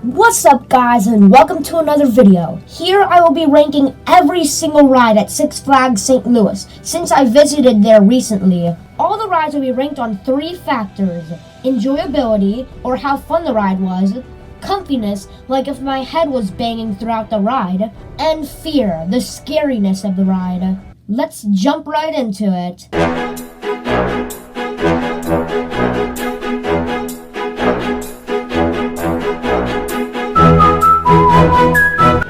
What's up guys, and welcome to another video. Here I will be ranking every single ride at Six Flags St. Louis since I visited there recently. All the rides will be ranked on three factors: enjoyability, or how fun the ride was; comfiness, like if my head was banging throughout the ride; and fear, the scariness of the ride. Let's jump right into it.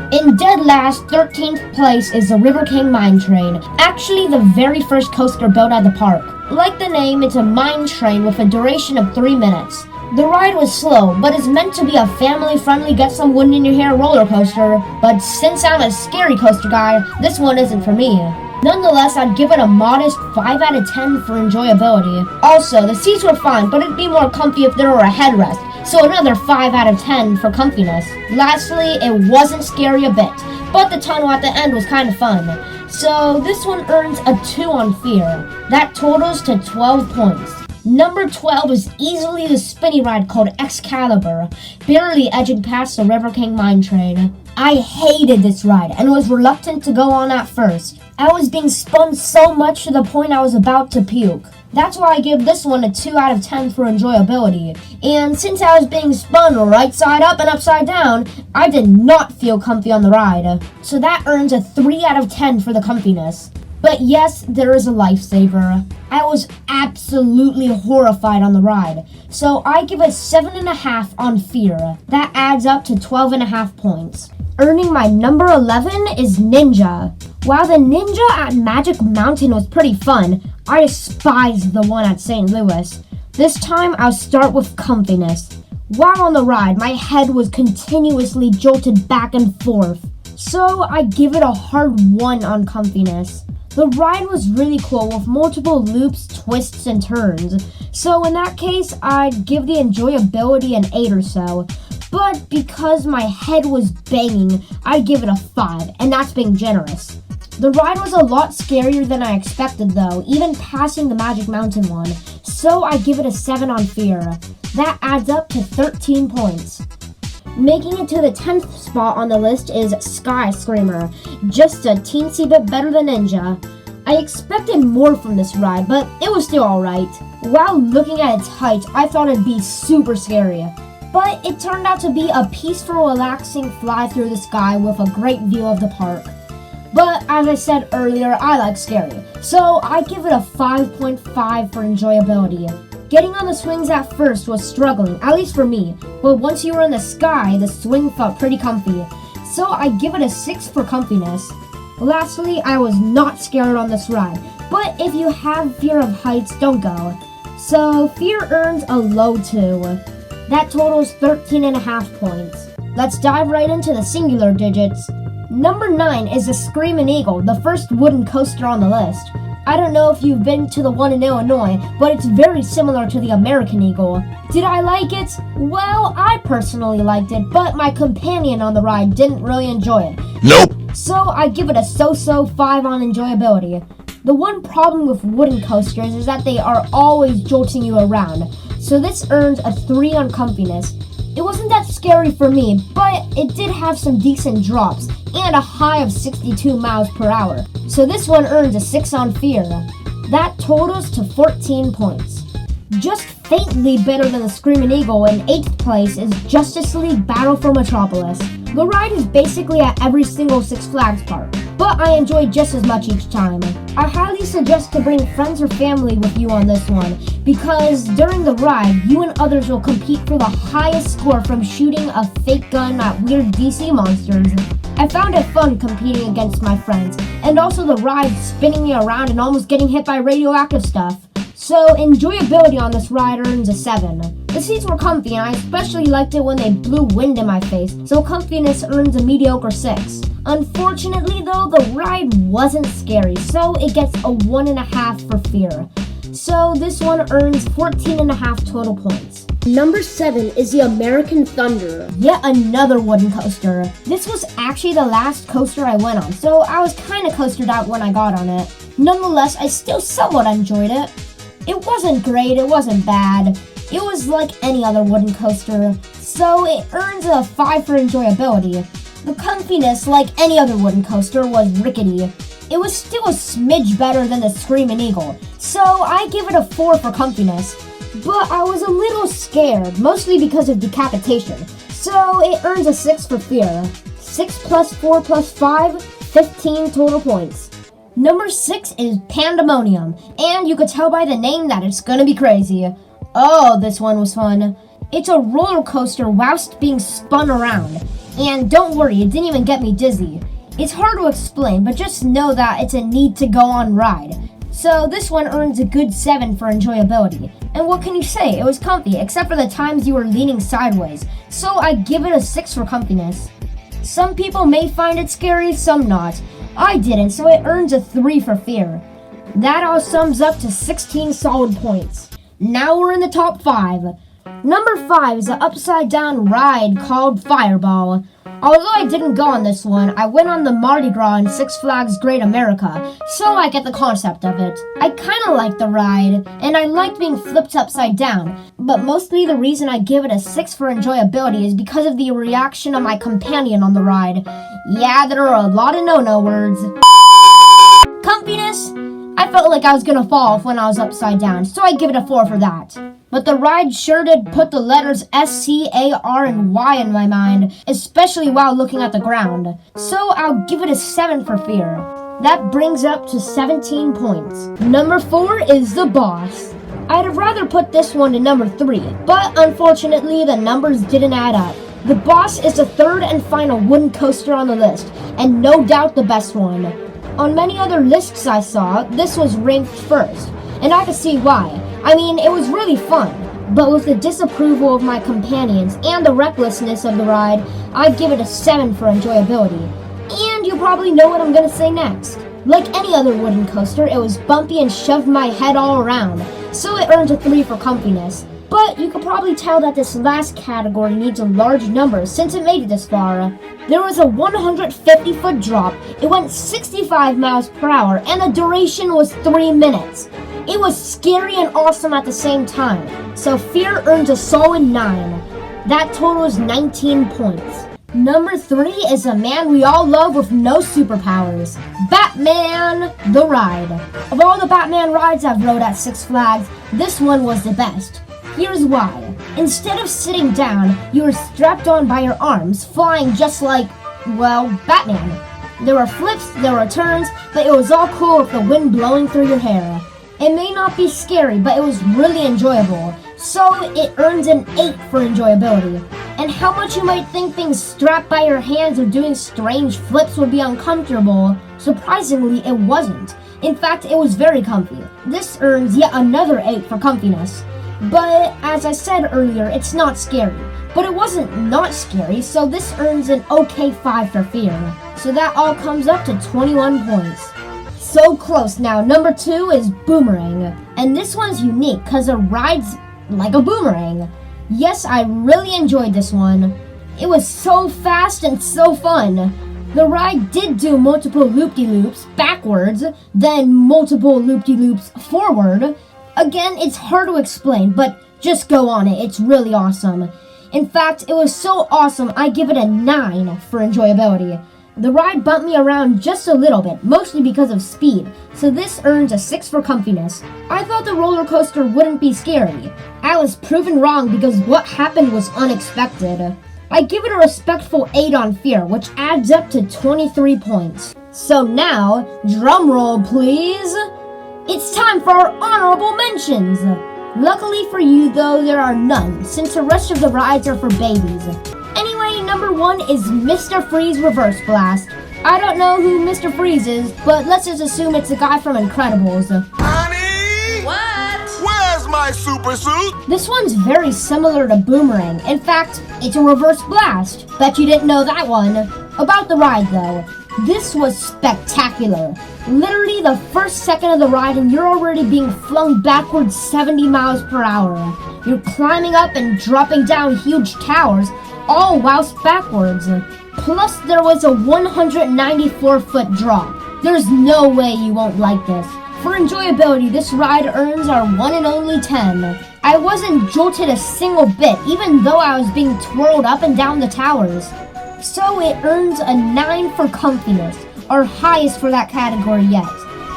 In dead last, 13th place is the River King Mine Train, actually the very first coaster built at the park. Like the name, it's a mine train with a duration of 3 minutes. The ride was slow, but is meant to be a family-friendly get some wind in your hair roller coaster, but since I'm a scary coaster guy, this one isn't for me. Nonetheless, I'd give it a modest 5 out of 10 for enjoyability. Also, the seats were fine, but it'd be more comfy if there were a headrest, so another 5 out of 10 for comfiness. Lastly, it wasn't scary a bit, but the tunnel at the end was kind of fun. So this one earns a 2 on fear. That totals to 12 points. Number 12 is easily the spinny ride called Excalibur, barely edging past the River King Mine Train. I hated this ride and was reluctant to go on at first. I was being spun so much to the point I was about to puke. That's why I give this one a 2 out of 10 for enjoyability. And since I was being spun right side up and upside down, I did not feel comfy on the ride. So that earns a 3 out of 10 for the comfiness. But yes, there is a lifesaver. I was absolutely horrified on the ride, so I give it 7.5 on fear. That adds up to 12.5 points. Earning my number 11 is Ninja. While the Ninja at Magic Mountain was pretty fun, I despised the one at St. Louis. This time I'll start with comfiness. While on the ride, my head was continuously jolted back and forth, so I give it a hard 1 on comfiness. The ride was really cool with multiple loops, twists, and turns, so in that case, I'd give the enjoyability an 8 or so. But because my head was banging, I'd give it a 5, and that's being generous. The ride was a lot scarier than I expected though, even passing the Magic Mountain one, so I give it a 7 on fear. That adds up to 13 points. Making it to the 10th spot on the list is Sky Screamer, just a teensy bit better than Ninja. I expected more from this ride, but it was still alright. While looking at its height, I thought it'd be super scary. But it turned out to be a peaceful, relaxing fly through the sky with a great view of the park. But as I said earlier, I like scary, so I give it a 5.5 for enjoyability. Getting on the swings at first was struggling, at least for me, but once you were in the sky, the swing felt pretty comfy, so I give it a 6 for comfiness. Lastly, I was not scared on this ride, but if you have fear of heights, don't go. So fear earns a low 2. That totals 13.5 points. Let's dive right into the singular digits. Number 9 is the Screamin' Eagle, the first wooden coaster on the list. I don't know if you've been to the one in Illinois, but it's very similar to the American Eagle. Did I like it? Well, I personally liked it, but my companion on the ride didn't really enjoy it. Nope. So I give it a so-so 5 on enjoyability. The one problem with wooden coasters is that they are always jolting you around, so this earns a 3 on comfiness. It wasn't that scary for me, but it did have some decent drops and a high of 62 miles per hour. So this one earns a 6 on fear. That totals to 14 points. Just faintly better than the Screamin' Eagle in 8th place is Justice League Battle for Metropolis. The ride is basically at every single Six Flags park, but I enjoyed just as much each time. I highly suggest to bring friends or family with you on this one, because during the ride, you and others will compete for the highest score from shooting a fake gun at weird DC monsters. I found it fun competing against my friends, and also the ride spinning me around and almost getting hit by radioactive stuff. So enjoyability on this ride earns a 7. The seats were comfy and I especially liked it when they blew wind in my face, so comfiness earns a mediocre 6. Unfortunately though, the ride wasn't scary, so it gets a 1.5 for fear. So this one earns 14.5 total points. Number 7 is the American Thunder, yet another wooden coaster. This was actually the last coaster I went on, so I was kinda coastered out when I got on it. Nonetheless, I still somewhat enjoyed it. It wasn't great, it wasn't bad. It was like any other wooden coaster, so it earns a 5 for enjoyability. The comfiness, like any other wooden coaster, was rickety. It was still a smidge better than the Screamin' Eagle, so I give it a 4 for comfiness. But I was a little scared, mostly because of decapitation, so it earns a 6 for fear. 6 plus 4 plus 5, 15 total points. Number 6 is Pandemonium, and you could tell by the name that it's gonna be crazy. Oh, this one was fun. It's a roller coaster whilst being spun around, and don't worry, it didn't even get me dizzy. It's hard to explain, but just know that it's a need-to-go-on ride. So this one earns a good 7 for enjoyability. And what can you say? It was comfy, except for the times you were leaning sideways. So I give it a 6 for comfiness. Some people may find it scary, some not. I didn't, so it earns a 3 for fear. That all sums up to 16 solid points. Now we're in the top 5. Number 5 is an upside-down ride called Fireball. Although I didn't go on this one, I went on the Mardi Gras in Six Flags Great America, so I get the concept of it. I kinda liked the ride, and I liked being flipped upside down, but mostly the reason I give it a 6 for enjoyability is because of the reaction of my companion on the ride. Yeah, there are a lot of no-no words. Comfiness? I felt like I was gonna fall off when I was upside down, so I give it a 4 for that. But the ride sure did put the letters S, C, A, R, and Y in my mind, especially while looking at the ground. So I'll give it a 7 for fear. That brings up to 17 points. Number 4 is The Boss. I'd have rather put this one to number 3, but unfortunately the numbers didn't add up. The Boss is the third and final wooden coaster on the list, and no doubt the best one. On many other lists I saw, this was ranked first, and I could see why. I mean, it was really fun, but with the disapproval of my companions and the recklessness of the ride, I'd give it a 7 for enjoyability. And you probably know what I'm gonna say next. Like any other wooden coaster, it was bumpy and shoved my head all around, so it earned a 3 for comfiness. But you could probably tell that this last category needs a large number since it made it this far. There was a 150-foot drop, it went 65 miles per hour, and the duration was 3 minutes. It was scary and awesome at the same time, so fear earns a solid 9. That totals 19 points. Number 3 is a man we all love with no superpowers. Batman the Ride. Of all the Batman rides I've rode at Six Flags, this one was the best. Here's why. Instead of sitting down, you were strapped on by your arms, flying just like, well, Batman. There were flips, there were turns, but it was all cool with the wind blowing through your hair. It may not be scary, but it was really enjoyable, so it earns an 8 for enjoyability. And how much you might think being strapped by your hands or doing strange flips would be uncomfortable, surprisingly it wasn't. In fact, it was very comfy. This earns yet another 8 for comfiness. But, as I said earlier, it's not scary. But it wasn't not scary, so this earns an okay 5 for fear. So that all comes up to 21 points. So close now. Number 2 is Boomerang. And this one's unique because it rides like a boomerang. Yes, I really enjoyed this one. It was so fast and so fun. The ride did do multiple loop-de-loops backwards, then multiple loop-de-loops forward. Again, it's hard to explain, but just go on it. It's really awesome. In fact, it was so awesome, I give it a 9 for enjoyability. The ride bumped me around just a little bit, mostly because of speed, so this earns a 6 for comfiness. I thought the roller coaster wouldn't be scary. I was proven wrong because what happened was unexpected. I give it a respectful 8 on fear, which adds up to 23 points. So now, drum roll please! It's time for our honorable mentions! Luckily for you though, there are none, since the rest of the rides are for babies. Anyway, number 1 is Mr. Freeze Reverse Blast. I don't know who Mr. Freeze is, but let's just assume it's the guy from Incredibles. Honey! What? Where's my super suit? This one's very similar to Boomerang. In fact, it's a reverse blast. Bet you didn't know that one. About the ride though, this was spectacular. Literally the first second of the ride and you're already being flung backwards 70 miles per hour. You're climbing up and dropping down huge towers, all whilst backwards. Plus there was a 194-foot drop. There's no way you won't like this. For enjoyability, this ride earns our one and only 10. I wasn't jolted a single bit, even though I was being twirled up and down the towers. So it earns a 9 for comfiness, our highest for that category yet.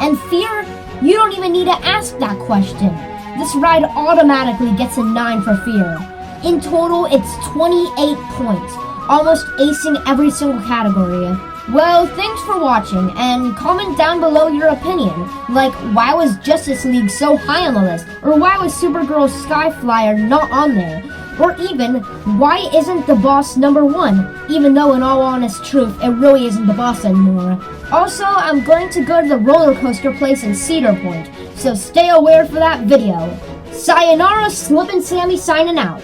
And fear? You don't even need to ask that question. This ride automatically gets a 9 for fear. In total, it's 28 points, almost acing every single category. Well, thanks for watching, and comment down below your opinion, like why was Justice League so high on the list, or why was Supergirl Skyflyer not on there, or even why isn't the boss number 1, even though in all honest truth it really isn't the boss anymore. Also, I'm going to go to the roller coaster place in Cedar Point, so stay aware for that video. Sayonara, Slip and Sammy signing out.